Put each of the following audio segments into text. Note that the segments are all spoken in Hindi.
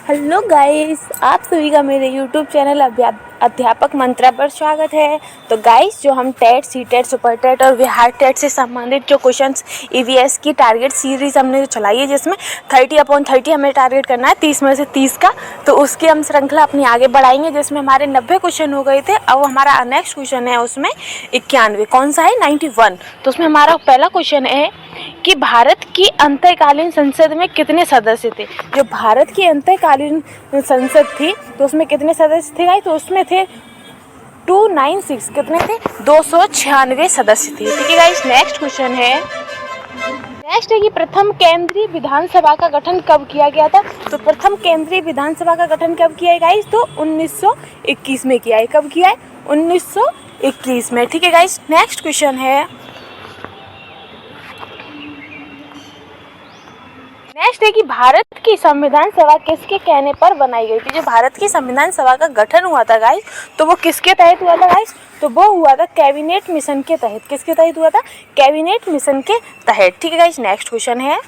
हेलो गाइस, आप सभी का मेरे यूट्यूब चैनल अध्यापक मंत्रा पर स्वागत है। तो गाइस, जो हम TET, C TET, super TET और बिहार टेट से संबंधित जो क्वेश्चंस ईवीएस की टारगेट सीरीज हमने जो चलाई है, जिसमें 30/30 हमें टारगेट करना है, 30 में से 30 का, तो उसकी हम श्रृंखला अपनी आगे बढ़ाएंगे, जिसमें हमारे 90 क्वेश्चन हो गए थे। अब हमारा नेक्स्ट क्वेश्चन है उसमें 91, कौन सा है 91। तो उसमें हमारा पहला क्वेश्चन है कि भारत की अंतःकालीन संसद में कितने सदस्य थे। जो भारत की अंतःकालीन संसद थी तो उसमें कितने सदस्य थे गाइस, तो उसमें थे 296, कितने थे 296 सदस्य थे। ठीक है गाइस, नेक्स्ट क्वेश्चन है कि प्रथम केंद्रीय विधानसभा का गठन कब किया गया था। तो प्रथम केंद्रीय विधानसभा का गठन कब किया है गाइस, तो 1921 में किया है। कब किया है, 1921 में। ठीक है गाइस, नेक्स्ट क्वेश्चन है कि भारत की संविधान सभा किसके कहने पर बनाई गई थी। जो भारत की संविधान सभा का गठन हुआ था गाइस, तो वो किसके तहत हुआ था गाइस, तो वो हुआ था कैबिनेट मिशन के तहत। किसके तहत हुआ था, कैबिनेट मिशन के तहत। ठीक है गाइस, नेक्स्ट क्वेश्चन है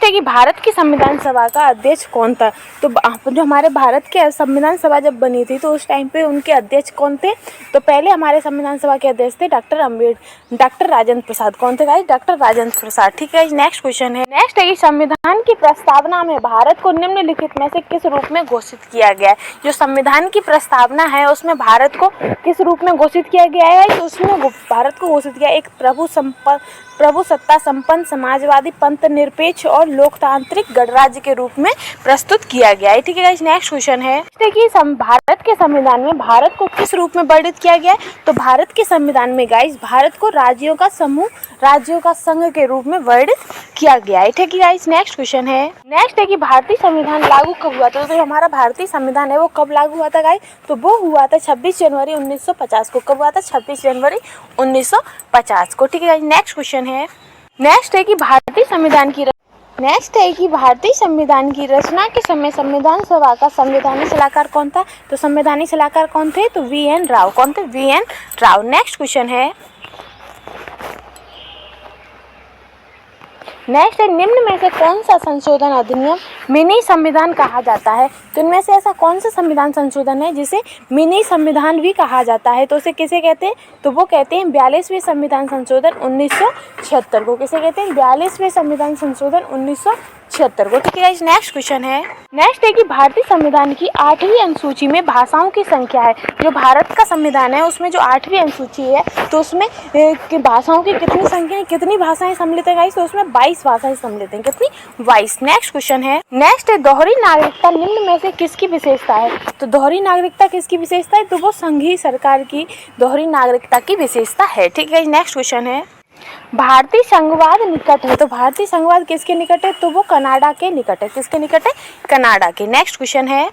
कि भारत की संविधान सभा का अध्यक्ष कौन था। तो जो हमारे भारत के संविधान सभा जब बनी थी तो उस टाइम पे उनके अध्यक्ष कौन थे, तो पहले हमारे संविधान सभा के अध्यक्ष थे डॉक्टर राजेंद्र प्रसाद। कौन थे गाइस, डॉक्टर राजेंद्र प्रसाद। ठीक है, नेक्स्ट क्वेश्चन है कि संविधान की प्रस्तावना में भारत को निम्नलिखित में से किस रूप में घोषित किया गया है। जो संविधान की प्रस्तावना है उसमें भारत को किस रूप में घोषित किया गया है, तो उसमें भारत को घोषित किया एक प्रभु सत्ता संपन्न समाजवादी पंथ निरपेक्ष और लोकतांत्रिक गणराज्य के रूप में प्रस्तुत किया गया है। ठीक है गाइस, नेक्स्ट क्वेश्चन है कि भारत के संविधान में भारत को किस रूप में वर्णित किया गया है। तो भारत के संविधान में गाइस भारत को राज्यों का समूह, राज्यों का संघ के रूप में वर्णित किया गया है। ठीक है गाइस, नेक्स्ट क्वेश्चन है कि भारतीय संविधान लागू कब हुआ था। तो जो हमारा भारतीय संविधान है वो कब लागू हुआ था गाइस, तो वो हुआ था 26 जनवरी 1950 को। कब हुआ था, 26 जनवरी 1950 को। ठीक है गाइस, नेक्स्ट क्वेश्चन है कि भारतीय संविधान की रचना के समय संविधान सभा का संवैधानिक सलाहकार कौन था। तो संवैधानिक सलाहकार कौन थे, तो VN राव। कौन थे, VN राव। नेक्स्ट क्वेश्चन है निम्न में से कौन सा संशोधन अधिनियम मिनी संविधान कहा जाता है। तो इनमें से ऐसा कौन सा संविधान संशोधन है जिसे मिनी संविधान भी कहा जाता है, तो उसे किसे कहते हैं, तो वो कहते हैं 42वें संविधान संशोधन 1976 को। किसे कहते हैं, 42वें संविधान संशोधन 1976 को। ठीक है, नेक्स्ट क्वेश्चन है कि भारतीय संविधान की 8वीं अनुसूची में भाषाओं की संख्या है। जो भारत का संविधान है उसमें जो 8वीं अनुसूची है तो उसमें भाषाओं की कितनी संख्या है, कितनी भाषाएं सम्मिलित है गाइस, तो उसमें 22 भाषाएं सम्मिलित हैं। कितनी, 22। नेक्स्ट क्वेश्चन है दोहरी नागरिकता निम्न में से किसकी विशेषता है। तो दोहरी नागरिकता किसकी विशेषता है, तो वो संघीय सरकार की दोहरी नागरिकता की विशेषता है। ठीक है, नेक्स्ट क्वेश्चन है भारतीय संघवाद निकट है। तो भारतीय संघवाद किसके निकट है, तो वो कनाडा के निकट है। किसके निकट है, कनाडा के। नेक्स्ट क्वेश्चन है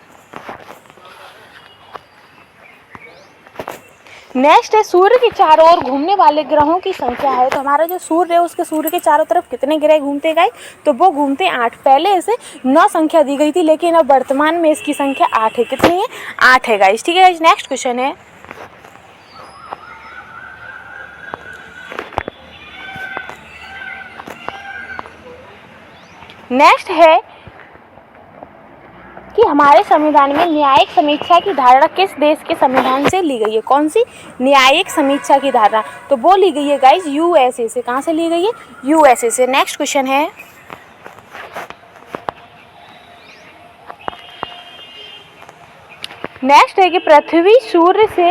सूर्य के चारों ओर घूमने वाले ग्रहों की संख्या है। तो हमारा जो सूर्य है उसके सूर्य के चारों तरफ कितने ग्रह घूमते गए, तो वो घूमते 8। पहले इसे 9 संख्या दी गई थी, लेकिन अब वर्तमान में इसकी संख्या 8 है। कितनी है, 8 है गाइस। ठीक है, नेक्स्ट क्वेश्चन है कि हमारे संविधान में न्यायिक समीक्षा की धारणा किस देश के संविधान से ली गई है। कौन सी, न्यायिक समीक्षा की धारणा, तो वो ली गई है गाइस USA से। कहाँ से ली गई है, USA से। नेक्स्ट क्वेश्चन है कि पृथ्वी सूर्य से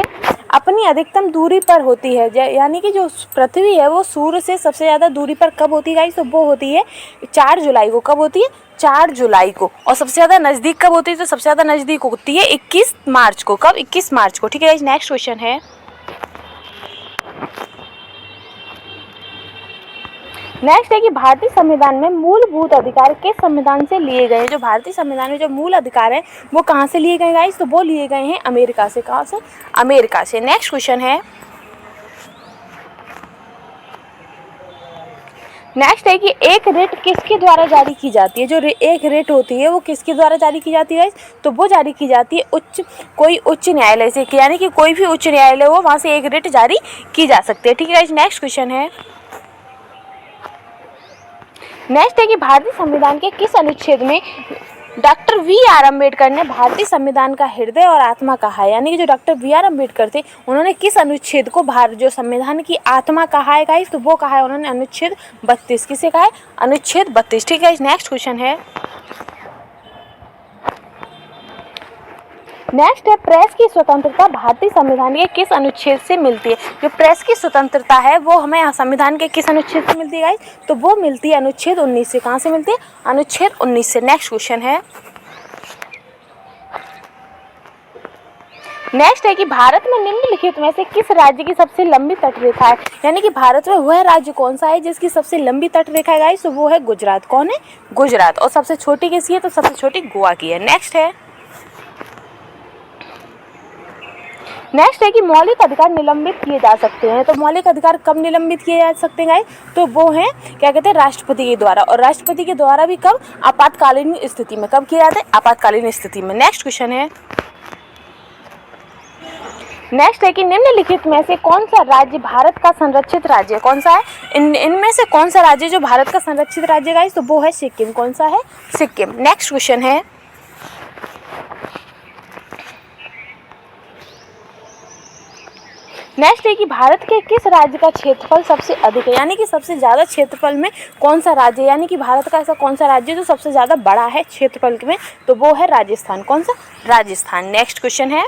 अपनी अधिकतम दूरी पर होती है। यानी कि जो पृथ्वी है वो सूर्य से सबसे ज़्यादा दूरी पर कब होती है गाइस, तो वो होती है 4 जुलाई को। कब होती है, 4 जुलाई को। और सबसे ज़्यादा नज़दीक कब होती है, तो सबसे ज़्यादा नज़दीक होती है 21 मार्च को। कब, 21 मार्च को। ठीक है, नेक्स्ट क्वेश्चन है कि भारतीय संविधान में मूलभूत अधिकार किस संविधान से लिए गए हैं। जो भारतीय संविधान में जो मूल अधिकार है वो कहाँ से लिए गए गाइस, तो वो लिए गए हैं अमेरिका से। कहाँ से, अमेरिका से। नेक्स्ट क्वेश्चन है कि एक रिट किसके द्वारा जारी की जाती है। जो एक रिट होती है वो किसके द्वारा जारी की जाती है, तो वो जारी की जाती है कोई उच्च न्यायालय से। यानी कि कोई भी उच्च न्यायालय हो वहाँ से एक रिट जारी की जा सकती है। ठीक है, नेक्स्ट क्वेश्चन है नेक्स्ट है कि भारतीय संविधान के किस अनुच्छेद में डॉक्टर वी.आर. अम्बेडकर ने भारतीय संविधान का हृदय और आत्मा कहा है। यानी कि जो डॉक्टर वी.आर. अम्बेडकर थे उन्होंने किस अनुच्छेद को जो संविधान की आत्मा कहा है गाइस, तो वो कहा है उन्होंने अनुच्छेद 32। किसे कहा है? अनुच्छेद 32। ठीक है, नेक्स्ट क्वेश्चन है, नेक्स्ट है प्रेस की स्वतंत्रता भारतीय संविधान के किस अनुच्छेद से मिलती है? जो प्रेस की स्वतंत्रता है वो हमें संविधान के किस अनुच्छेद से मिलती है गाइस? तो वो मिलती है अनुच्छेद 19 से। कहाँ से मिलती है? अनुच्छेद 19 से। नेक्स्ट क्वेश्चन है, नेक्स्ट है कि भारत में निम्नलिखित में से किस राज्य की सबसे लंबी तटरेखा है? यानी कि भारत में वह राज्य कौन सा है जिसकी सबसे लंबी तटरेखा है गाइस? तो वो है गुजरात। कौन है? गुजरात। और सबसे छोटी किसकी है? तो सबसे छोटी गोवा की है। नेक्स्ट है कि मौलिक अधिकार निलंबित किए जा सकते हैं। तो मौलिक अधिकार कब निलंबित किए जा सकते हैं गाइस? तो वो हैं क्या कहते हैं? राष्ट्रपति के द्वारा। और राष्ट्रपति के द्वारा भी कब? आपातकालीन स्थिति में। कब किए जाते हैं? आपातकालीन स्थिति में। नेक्स्ट क्वेश्चन है, नेक्स्ट है कि निम्नलिखित में से कौन सा राज्य भारत का संरक्षित राज्य है? कौन सा है? इनमें से कौन सा राज्य जो भारत का संरक्षित राज्य गाइस? तो वो है सिक्किम। कौन सा है? सिक्किम। नेक्स्ट क्वेश्चन है, नेक्स्ट है कि भारत के किस राज्य का क्षेत्रफल सबसे अधिक है? यानी कि सबसे ज़्यादा क्षेत्रफल में कौन सा राज्य है? यानी कि भारत का ऐसा कौन सा राज्य जो सबसे ज़्यादा बड़ा है क्षेत्रफल में? तो वो है राजस्थान। कौन सा? राजस्थान। नेक्स्ट क्वेश्चन है,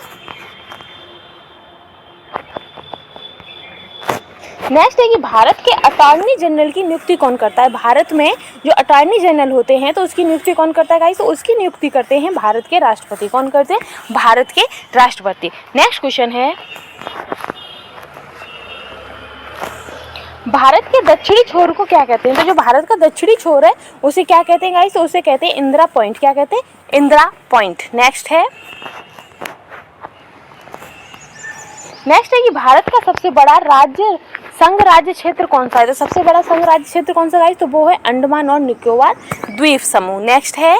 नेक्स्ट है कि भारत के अटॉर्नी जनरल की नियुक्ति कौन करता है? भारत में जो अटॉर्नी जनरल होते हैं तो उसकी नियुक्ति कौन करता है गाइस? तो उसकी नियुक्ति करते हैं भारत के राष्ट्रपति। कौन करते हैं? भारत के राष्ट्रपति। नेक्स्ट क्वेश्चन है, भारत के दक्षिणी छोर को क्या कहते हैं? तो जो भारत का दक्षिणी छोर है उसे क्या कहते हैं गाइस? उसे कहते हैं इंदिरा पॉइंट। क्या कहते हैं? इंदिरा पॉइंट। नेक्स्ट है, नेक्स्ट है कि भारत का सबसे बड़ा संघ राज्य क्षेत्र कौन सा है? तो सबसे बड़ा संघ राज्य क्षेत्र कौन सा गाइस? तो वो है अंडमान और निकोबार द्वीप समूह। नेक्स्ट है,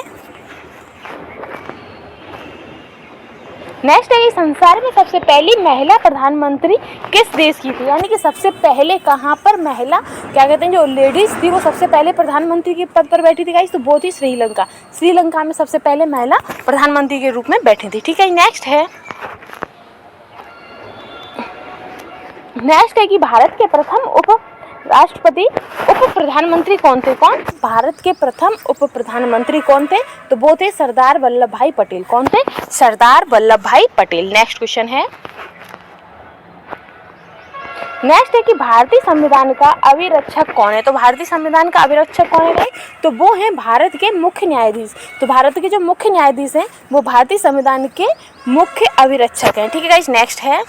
नेक्स्ट है कि संसार में सबसे पहली महिला प्रधानमंत्री किस देश की थी? यानी कि सबसे पहले कहाँ पर महिला क्या कहते हैं जो लेडीज थी वो सबसे पहले प्रधानमंत्री के पद पर बैठी थी गाइस? तो वो थी श्रीलंका। श्रीलंका में सबसे पहले महिला प्रधानमंत्री के रूप में बैठी थी। ठीक है, नेक्स्ट है कि भारत के प्रथम उप प्रधानमंत्री कौन थे? कौन? भारत के प्रथम उप प्रधानमंत्री कौन थे? तो वो थे सरदार वल्लभ भाई पटेल। कौन थे? सरदार वल्लभ भाई पटेल। नेक्स्ट क्वेश्चन है, नेक्स्ट है कि भारतीय संविधान का अभिरक्षक कौन है? तो भारतीय संविधान का अभिरक्षक कौन है? तो वो हैं भारत के मुख्य न्यायाधीश। तो भारत के जो मुख्य न्यायाधीश हैं वो भारतीय संविधान के मुख्य अभिरक्षक हैं। ठीक है गाइस, नेक्स्ट है,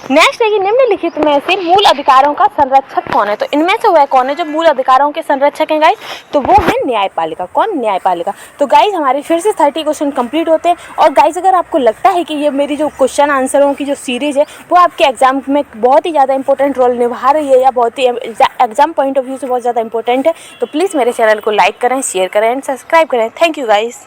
नेक्स्ट है कि निम्नलिखित में से मूल अधिकारों का संरक्षक कौन है? तो इनमें से वह कौन है जो मूल अधिकारों के संरक्षक हैं गाइस? तो वो है न्यायपालिका। कौन? न्यायपालिका। तो गाइस हमारे फिर से 30 क्वेश्चन कंप्लीट होते हैं। और गाइस अगर आपको लगता है कि ये मेरी जो क्वेश्चन आंसरों की जो सीरीज है वो आपके एग्जाम में बहुत ही ज़्यादा इंपॉर्टेंट रोल निभा रही है या बहुत ही एग्जाम पॉइंट ऑफ व्यू से बहुत ज़्यादा इंपॉर्टेंट है, तो प्लीज़ मेरे चैनल को लाइक करें, शेयर करें एंड सब्सक्राइब करें। Thank you guys.